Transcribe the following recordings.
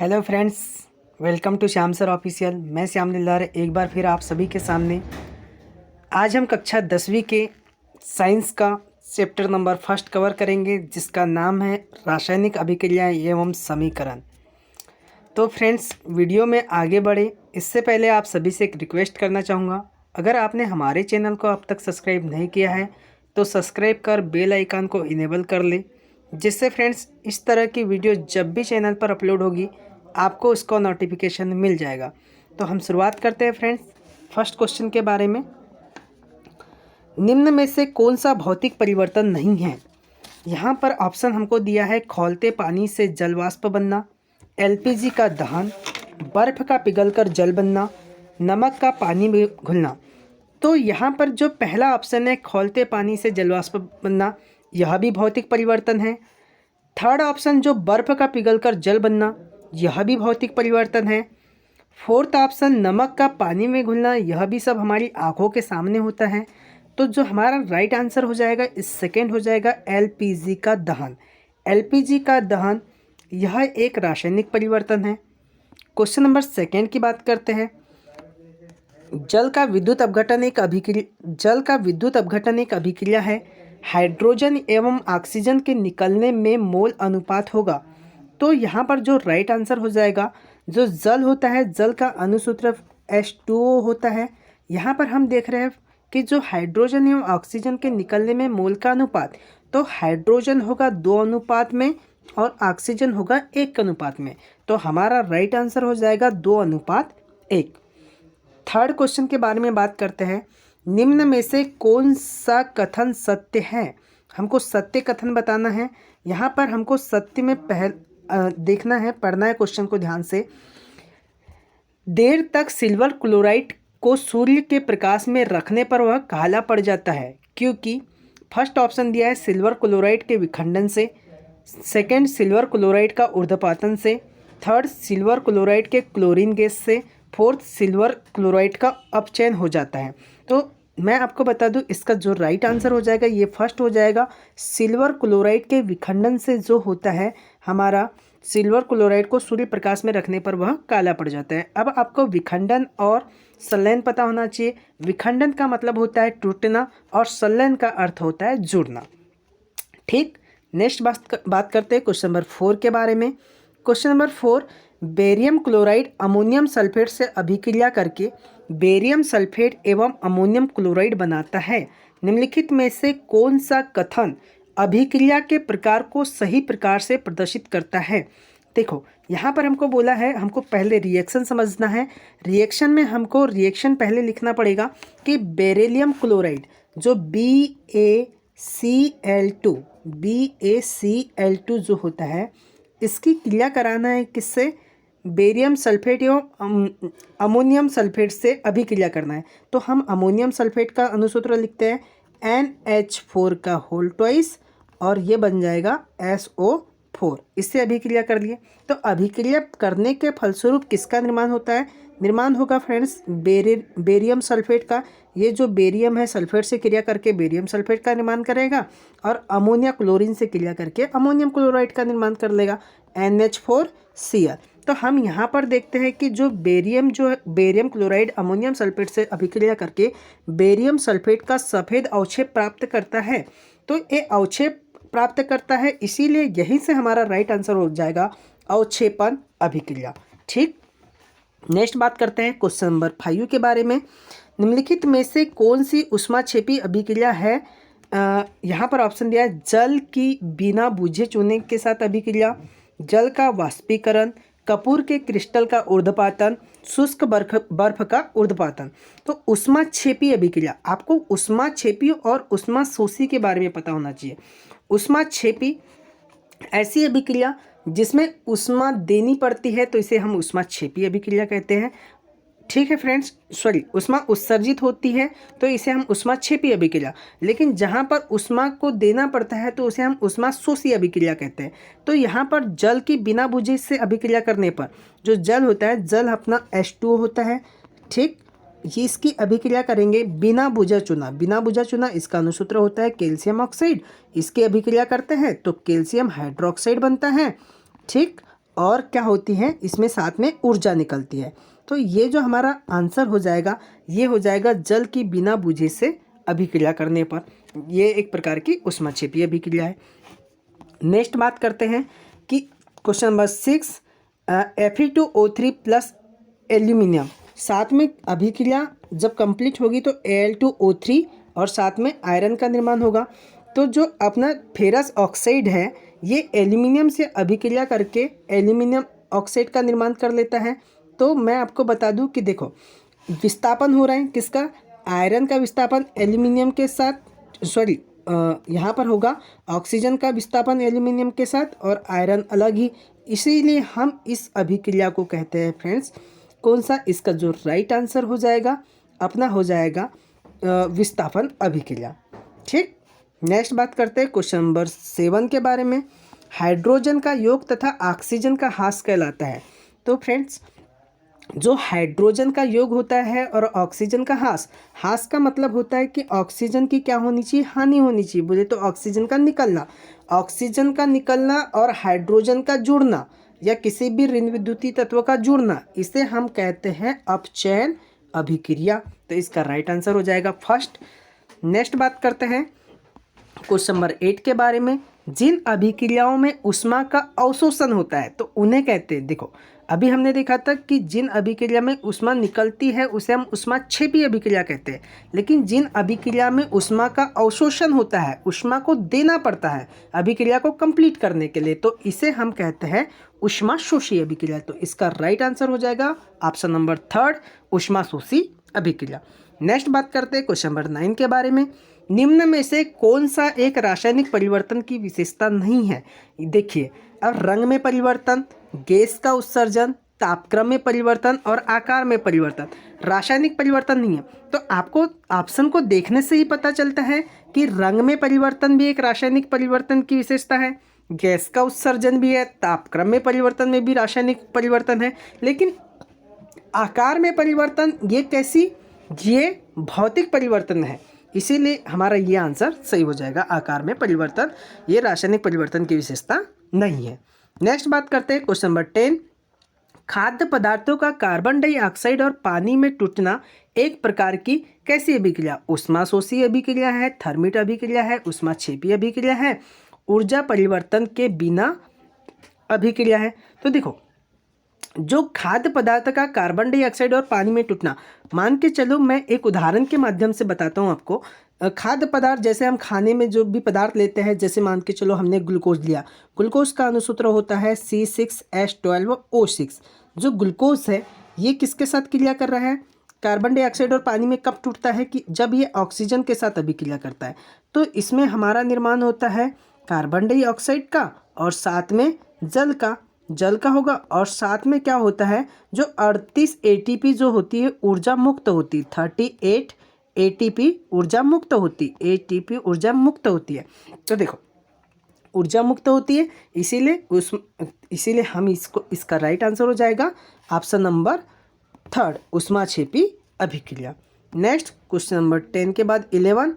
Hello friends, welcome to Shyam sir official. मैं श्याम दिलदार एक बार फिर आप सभी के सामने। आज हम कक्षा 10वीं के साइंस का चैप्टर नंबर फर्स्ट कवर करेंगे, जिसका नाम है रासायनिक अभिक्रियाएं एवं समीकरण। तो फ्रेंड्स, वीडियो में आगे बढ़े इससे पहले आप सभी से एक रिक्वेस्ट करना चाहूँगा। अगर आपने हमारे चैनल को अब तक सब्सक्राइब नहीं किया है तो सब्सक्राइब कर बेल आइकन को इनेबल कर ले, जिससे फ्रेंड्स इस तरह की वीडियो जब भी चैनल पर अपलोड होगी आपको उसका नोटिफिकेशन मिल जाएगा। तो हम शुरुआत करते हैं फ्रेंड्स फर्स्ट क्वेश्चन के बारे में। निम्न में से कौन सा भौतिक परिवर्तन नहीं है? यहाँ पर ऑप्शन हमको दिया है खौलते पानी से जल वाष्प बनना, एलपीजी का दहन, बर्फ़ का पिघलकर जल बनना, नमक का पानी में घुलना। तो यहाँ पर जो पहला ऑप्शन है खौलते पानी से जल वाष्प बनना, यह भी भौतिक परिवर्तन है। थर्ड ऑप्शन जो बर्फ़ का पिघलकर जल बनना, यह भी भौतिक परिवर्तन है। फोर्थ ऑप्शन नमक का पानी में घुलना, यह भी सब हमारी आंखों के सामने होता है। तो जो हमारा राइट आंसर हो जाएगा इस सेकेंड हो जाएगा एलपीजी का दहन। एलपीजी का दहन यह एक रासायनिक परिवर्तन है। क्वेश्चन नंबर सेकेंड की बात करते हैं। जल का विद्युत अपघटन एक अभिक्रिया है। हाइड्रोजन एवं ऑक्सीजन के निकलने में मोल अनुपात होगा। तो यहाँ पर जो राइट आंसर हो जाएगा, जो जल होता है जल का अनुसूत्र H2O होता है। यहाँ पर हम देख रहे हैं कि जो हाइड्रोजन एवं ऑक्सीजन के निकलने में मोल का अनुपात, तो हाइड्रोजन होगा 2 अनुपात में और ऑक्सीजन होगा 1 अनुपात में। तो हमारा राइट आंसर हो जाएगा 2 अनुपात 1। थर्ड क्वेश्चन के बारे में बात करते हैं। निम्न में से कौन सा कथन सत्य है? हमको सत्य कथन बताना है। यहाँ पर हमको सत्य में देखना है, पढ़ना है क्वेश्चन को ध्यान से। देर तक सिल्वर क्लोराइड को सूर्य के प्रकाश में रखने पर वह काला पड़ जाता है, क्योंकि फर्स्ट ऑप्शन दिया है सिल्वर क्लोराइड के विखंडन से, सेकंड सिल्वर क्लोराइड का ऊर्ध्वपातन से, थर्ड सिल्वर क्लोराइड के क्लोरीन गैस से, फोर्थ सिल्वर क्लोराइड का अपचयन हो जाता है। तो मैं आपको बता दूं इसका जो राइट आंसर हो जाएगा ये फर्स्ट हो जाएगा। सिल्वर क्लोराइड के विखंडन से जो होता है हमारा सिल्वर क्लोराइड को सूर्य प्रकाश में रखने पर वह काला पड़ जाता है। अब आपको विखंडन और संलयन पता होना चाहिए। विखंडन का मतलब होता है टूटना और संलयन का अर्थ होता है जुड़ना। ठीक, नेक्स्ट बात करते हैं क्वेश्चन नंबर 4 के बारे में। Question number 4, barium chloride ammonium sulphate से अभिक्रिया करके बेरियम सल्फेट एवं अमोनियम क्लोराइड बनाता है। निम्नलिखित में से कौन सा कथन अभिक्रिया के प्रकार को सही प्रकार से प्रदर्शित करता है? देखो यहाँ पर हमको बोला है हमको पहले रिएक्शन समझना है। रिएक्शन में हमको रिएक्शन पहले लिखना पड़ेगा कि बेरिलियम क्लोराइड जो BaCl2 जो होता है इसकी क्रिया कराना है किससे? बेरियम सल्फेट एवं अमोनियम सल्फेट से अभिक्रिया करना है। तो हम अमोनियम सल्फेट का अनुसूत्र लिखते हैं NH4 का होल ट्वाइस और ये बन जाएगा SO4। इससे अभिक्रिया कर लिए। तो अभिक्रिया करने के फलस्वरूप किसका निर्माण होता है? निर्माण होगा फ्रेंड्स बेरियम सल्फेट का। ये जो बेरियम है सल्फेट से क्रिया करके बेरियम सल्फेट का निर्माण करेगा और अमोनिया क्लोरीन से क्रिया करके अमोनियम क्लोराइड का निर्माण कर लेगा NH4Cl। तो हम यहाँ पर देखते हैं कि जो बेरियम क्लोराइड अमोनियम सल्फेट से अभिक्रिया करके बेरियम सल्फेट का सफ़ेद अवक्षेप प्राप्त करता है। तो ये अवक्षेप प्राप्त करता है, इसीलिए यहीं से हमारा राइट आंसर हो जाएगा अवक्षेपन अभिक्रिया। ठीक, नेक्स्ट बात करते हैं क्वेश्चन नंबर 5 के बारे में। निम्नलिखित में से कौन सी ऊष्माक्षेपी अभिक्रिया है? यहाँ पर ऑप्शन दिया है जल की बिना बुझे चूने के साथ अभिक्रिया, जल का वाष्पीकरण, कपूर के क्रिस्टल का ऊर्ध्वपातन, शुष्क बर्फ का ऊर्ध्वपातन। तो ऊष्माक्षेपी अभिक्रिया, आपको ऊष्माक्षेपी और ऊष्माशोषी के बारे में पता होना चाहिए। ऊष्माक्षेपी ऐसी अभिक्रिया जिसमें ऊष्मा देनी पड़ती है, तो इसे हम ऊष्माक्षेपी अभिक्रिया कहते हैं। ठीक है फ्रेंड्स, ऊष्मा उत्सर्जित होती है तो इसे हम ऊष्माक्षेपी अभिक्रिया, लेकिन जहाँ पर ऊष्मा को देना पड़ता है तो उसे हम ऊष्माशोषी अभिक्रिया कहते हैं। तो यहाँ पर जल की बिना बुझे से अभिक्रिया करने पर जो जल होता है, जल अपना H2O होता है। ठीक, ये इसकी अभिक्रिया करेंगे बिना बुझा चूना। बिना बुझा चूना इसका अनुसूत्र होता है कैल्शियम ऑक्साइड। इसकी अभिक्रिया करते हैं तो कैल्शियम हाइड्रोक्साइड बनता है। ठीक, और क्या होती हैं, इसमें साथ में ऊर्जा निकलती है। तो ये जो हमारा आंसर हो जाएगा, ये हो जाएगा जल की बिना बुझे से अभिक्रिया करने पर। ये एक प्रकार की ऊष्माक्षेपीय अभिक्रिया है। नेक्स्ट बात करते हैं कि question number 6, Fe2O3 plus aluminium, साथ में अभिक्रिया जब कंप्लीट होगी तो Al2O3 और साथ में आयरन का निर्माण होगा। तो जो अपना फेरस ऑक्साइड है ये एल्यूमिनियम से अभिक्रिया करके एल्यूमिनियम ऑक्साइड का निर्माण कर लेता है। तो मैं आपको बता दूं कि देखो विस्थापन हो रहा है किसका, आयरन का विस्थापन एल्यूमिनियम के साथ, सॉरी यहाँ पर होगा ऑक्सीजन का विस्थापन एल्यूमिनियम के साथ और आयरन अलग ही। इसीलिए हम इस अभिक्रिया को कहते हैं फ्रेंड्स, कौन सा, इसका जो राइट आंसर हो जाएगा अपना हो जाएगा विस्थापन अभिक्रिया। ठीक, नेक्स्ट बात करते हैं क्वेश्चन नंबर 7 के बारे में। हाइड्रोजन का योग तथा ऑक्सीजन का ह्रास कहलाता है। तो फ्रेंड्स जो हाइड्रोजन का योग होता है और ऑक्सीजन का ह्रास का मतलब होता है कि ऑक्सीजन की क्या होनी चाहिए, हानि होनी चाहिए, बोले तो ऑक्सीजन का निकलना। ऑक्सीजन का निकलना और हाइड्रोजन का जुड़ना या किसी भी ऋण विद्युतीय तत्व का जुड़ना, इसे हम कहते हैं अपचयन अभिक्रिया। तो इसका राइट आंसर हो जाएगा फर्स्ट। नेक्स्ट बात करते हैं क्वेश्चन नंबर 8 के बारे में। जिन अभिक्रियाओं में ऊष्मा का अवशोषण होता है तो उन्हें कहते हैं, देखो अभी हमने देखा था कि जिन अभिक्रिया में ऊष्मा निकलती है उसे हम ऊष्माक्षेपी अभिक्रिया कहते हैं, लेकिन जिन अभिक्रिया में ऊष्मा का अवशोषण होता है, ऊष्मा को देना पड़ता है अभिक्रिया को कंप्लीट करने के लिए, तो इसे हम कहते हैं ऊष्माशोषी अभिक्रिया। तो इसका राइट आंसर हो जाएगा ऑप्शन नंबर 3 ऊष्माशोषी अभिक्रिया। नेक्स्ट बात करते हैं क्वेश्चन नंबर 9 के बारे में। निम्न में से कौन सा एक रासायनिक परिवर्तन की विशेषता नहीं है। देखिए अब रंग में परिवर्तन, गैस का उत्सर्जन, तापक्रम में परिवर्तन और आकार में परिवर्तन रासायनिक परिवर्तन नहीं है। तो आपको ऑप्शन को देखने से ही पता चलता है कि रंग में परिवर्तन भी एक रासायनिक परिवर्तन की विशेषता है, गैस का उत्सर्जन भी है, तापक्रम में परिवर्तन में भी रासायनिक परिवर्तन है, लेकिन आकार में परिवर्तन ये कैसी, ये भौतिक परिवर्तन है। इसीलिए हमारा ये आंसर सही हो जाएगा, आकार में परिवर्तन ये रासायनिक परिवर्तन की विशेषता नहीं है। नेक्स्ट बात करते हैं क्वेश्चन नंबर 10। खाद्य पदार्थों का कार्बन डाइऑक्साइड और पानी में टूटना एक प्रकार की कैसी अभिक्रिया, ऊष्माशोषी अभिक्रिया है, थर्मिट अभिक्रिया है, ऊष्माक्षेपी अभिक्रिया है, ऊर्जा परिवर्तन के बिना अभिक्रिया है। तो देखो जो खाद्य पदार्थ का कार्बन डाइऑक्साइड और पानी में टूटना, मान के चलो मैं एक उदाहरण के माध्यम से बताता हूँ आपको। खाद्य पदार्थ जैसे हम खाने में जो भी पदार्थ लेते हैं, जैसे मान के चलो हमने ग्लूकोज लिया, ग्लूकोज का अणुसूत्र होता है C6H12O6। जो ग्लूकोज है ये किसके साथ क्रिया कर रहा है, कार्बन डाइऑक्साइड और पानी में कब टूटता है कि जब ये ऑक्सीजन के साथ अभिक्रिया करता है। तो इसमें हमारा निर्माण होता है कार्बन डाइऑक्साइड का और साथ में जल का होगा, और साथ में क्या होता है जो 38 ATP जो होती है ऊर्जा मुक्त होती, 38 ATP ऊर्जा मुक्त होती, ATP ऊर्जा मुक्त होती है। तो देखो ऊर्जा मुक्त होती है, इसीलिए हम इसका राइट आंसर हो जाएगा ऑप्शन नंबर 3 ऊष्माक्षेपी अभिक्रिया। नेक्स्ट क्वेश्चन नंबर 10 के बाद 11।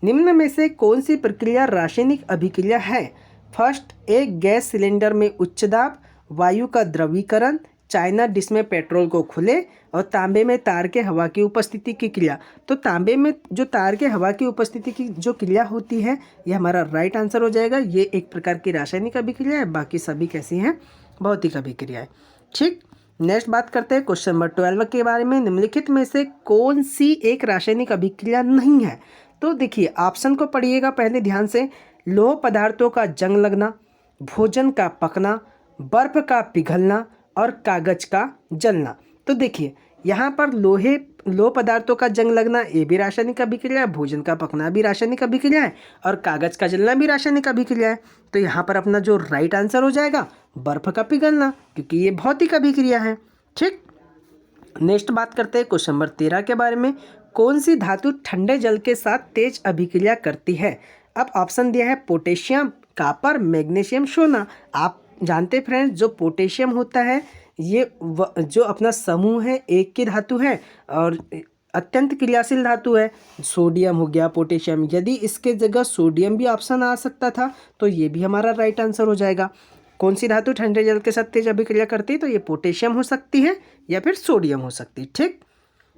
निम्न में से कौन सी प्रक्रिया रासायनिक अभिक्रिया है। फर्स्ट, एक गैस सिलेंडर में उच्च दाब, वायु का द्रवीकरण, चाइना डिश में पेट्रोल को खुले और तांबे में तार के हवा की उपस्थिति की क्रिया। तो तांबे में जो तार के हवा की उपस्थिति की जो क्रिया होती है ये हमारा राइट आंसर हो जाएगा। ये एक प्रकार की रासायनिक अभिक्रिया है, बाकी सभी कैसी हैं, भौतिक अभिक्रिया है। ठीक, नेक्स्ट बात करते हैं क्वेश्चन नंबर 12 के बारे में। निम्नलिखित में से कौन सी एक रासायनिक अभिक्रिया नहीं है। तो देखिए ऑप्शन को पढ़िएगा पहले ध्यान से। लौह पदार्थों का जंग लगना, भोजन का पकना, बर्फ का पिघलना और कागज का जलना। तो देखिए यहाँ पर लौह पदार्थों का जंग लगना ये भी रासायनिक अभिक्रिया है, भोजन का पकना भी रासायनिक अभिक्रिया है और कागज का जलना भी रासायनिक अभिक्रिया है। तो यहाँ पर अपना जो राइट आंसर हो जाएगा बर्फ का पिघलना, क्योंकि ये भौतिक अभिक्रिया है। ठीक, नेक्स्ट बात करते हैं क्वेश्चन नंबर 13 के बारे में। कौन सी धातु ठंडे जल के साथ तेज अभिक्रिया करती है। अब ऑप्शन दिया है पोटेशियम, कापर, मैग्नीशियम, सोना। आप जानते फ्रेंड्स जो पोटेशियम होता है ये जो अपना समूह है एक की धातु है और अत्यंत क्रियाशील धातु है। सोडियम हो गया, पोटेशियम, यदि इसके जगह सोडियम भी ऑप्शन आ सकता था तो ये भी हमारा राइट आंसर हो जाएगा। कौन सी धातु ठंडे जल के साथ तेज अभिक्रिया करती है? तो ये पोटेशियम हो सकती है या फिर सोडियम हो सकती है। ठीक,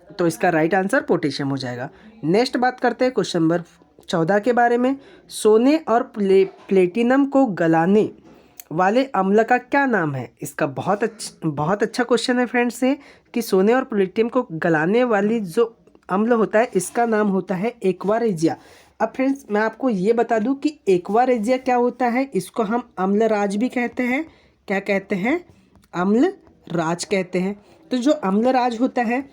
तो इसका राइट आंसर पोटेशियम हो जाएगा। नेक्स्ट बात करते हैं क्वेश्चन नंबर 14 के बारे में। सोने और प्लेटिनम को गलाने वाले अम्ल का क्या नाम है? इसका बहुत अच्छा क्वेश्चन है फ्रेंड्स ये, कि सोने और प्लेटिनम को गलाने वाली जो अम्ल होता है इसका नाम होता है एक्वा रेजिया। अब फ्रेंड्स मैं आपको ये बता दूं कि एक्वा रेजिया क्या होता है। इसको हम अम्लराज भी कहते हैं। क्या कहते हैं? अम्लराज कहते हैं। तो जो अम्लराज होता है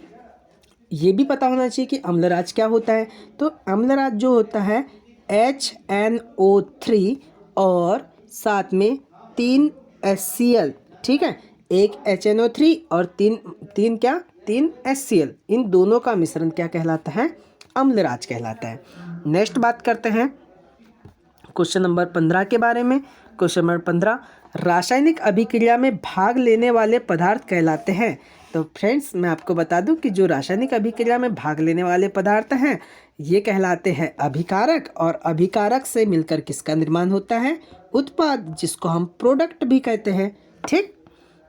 ये भी पता होना चाहिए कि अम्लराज क्या होता है। तो अम्लराज जो होता है HNO3 और साथ में 3 HCl, ठीक है, एक HNO3 और तीन HCl, इन दोनों का मिश्रण क्या कहलाता है? अम्लराज कहलाता है। नेक्स्ट बात करते हैं क्वेश्चन नंबर 15 के बारे में। क्वेश्चन नंबर 15, रासायनिक अभिक्रिया में भाग लेने वाले पदार्थ कहलाते हैं। तो फ्रेंड्स मैं आपको बता दूं कि जो रासायनिक अभिक्रिया में भाग लेने वाले पदार्थ हैं ये कहलाते हैं अभिकारक, और अभिकारक से मिलकर किसका निर्माण होता है? उत्पाद, जिसको हम प्रोडक्ट भी कहते हैं। ठीक,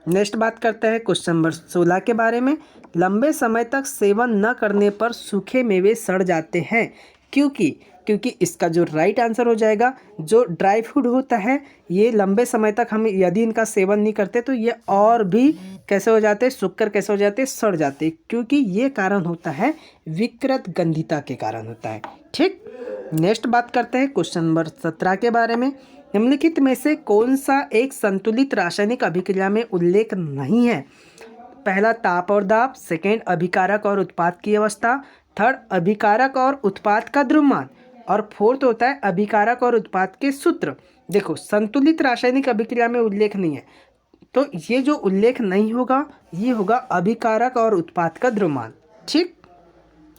नेक्स्ट बात करते हैं क्वेश्चन नंबर 16 के बारे में। लंबे समय तक सेवन न करने पर सूखे मेवे सड़ जाते हैं। क्योंकि इसका जो राइट आंसर हो जाएगा, जो ड्राई फ्रूट होता है ये लंबे समय तक हम यदि इनका सेवन नहीं करते तो ये और भी कैसे हो जाते हैं? सूखकर कैसे हो जाते हैं? सड़ जाते हैं, क्योंकि ये कारण होता है विकृत गंधिता के कारण होता है। ठीक, नेक्स्ट बात करते हैं क्वेश्चन नंबर 17 के बारे में। निम्नलिखित में से कौन सा एक संतुलित रासायनिक अभिक्रिया में उल्लेख नहीं है? पहला ताप और दाब, सेकेंड अभिकारक और उत्पाद की अवस्था, थर्ड अभिकारक और उत्पाद का द्रव्यमान, और फोर्थ होता है अभिकारक और उत्पाद के सूत्र। देखो, संतुलित रासायनिक अभिक्रिया में उल्लेख नहीं है, तो ये जो उल्लेख नहीं होगा ये होगा अभिकारक और उत्पाद का द्रव्यमान। ठीक,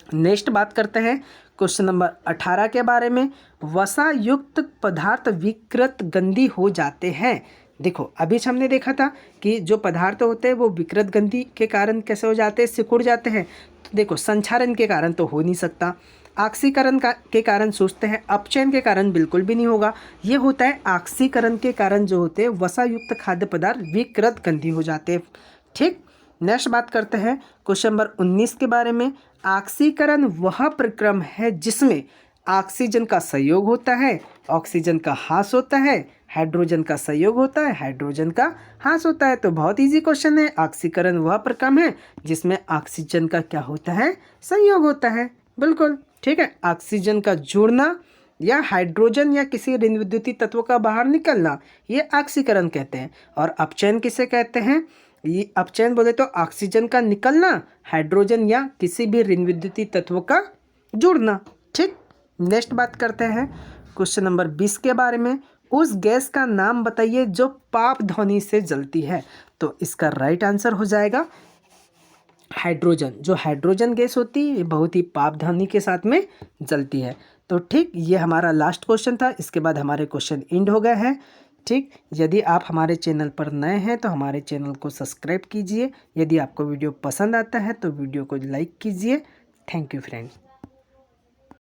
नेक्स्ट बात करते हैं क्वेश्चन नंबर 18 के बारे में। वसा युक्त पदार्थ विकृत गंधी हो जाते हैं। देखो, अभी हमने देखा था कि जो पदार्थ होते हैं वो विकृत गंधी के कारण कैसे हो जाते हैं? सिकुड़ जाते हैं। तो देखो, संक्षारण के कारण तो हो नहीं सकता, ऑक्सीकरण के कारण सोचते हैं, अपचयन के कारण बिल्कुल भी नहीं होगा। ये होता है ऑक्सीकरण के कारण जो होते हैं वसा युक्त खाद्य पदार्थ विकृत गंधी हो जाते हैं। ठीक, नेक्स्ट बात करते हैं क्वेश्चन नंबर 19 के बारे में। ऑक्सीकरण वह प्रक्रम है जिसमें ऑक्सीजन का संयोग होता है, ऑक्सीजन का ह्रास होता है, हाइड्रोजन का संयोग होता है, हाइड्रोजन का ह्रास होता है। तो बहुत इजी क्वेश्चन है। ऑक्सीकरण वह प्रक्रम है जिसमें ऑक्सीजन का क्या होता है? संयोग होता है। बिल्कुल ठीक है। ऑक्सीजन का जुड़ना या हाइड्रोजन या किसी ऋण विद्युतीय तत्व का बाहर निकलना, ये ऑक्सीकरण कहते हैं। और अपचयन किसे कहते हैं? ये अपचयन बोले तो ऑक्सीजन का निकलना, हाइड्रोजन या किसी भी ऋण विद्युतीय तत्व का जुड़ना। ठीक, नेक्स्ट बात करते हैं क्वेश्चन नंबर 20 के बारे में। उस गैस का नाम बताइए जो पाप ध्वनि से जलती है। तो इसका राइट आंसर हो जाएगा हाइड्रोजन। जो हाइड्रोजन गैस होती है ये बहुत ही पाप ध्वनि के साथ में जलती है। तो ठीक, ये हमारा लास्ट क्वेश्चन था। इसके बाद हमारे क्वेश्चन एंड हो गए हैं। ठीक, यदि आप हमारे चैनल पर नए हैं तो हमारे चैनल को सब्सक्राइब कीजिए। यदि आपको वीडियो पसंद आता है तो वीडियो को लाइक कीजिए। Thank you friends.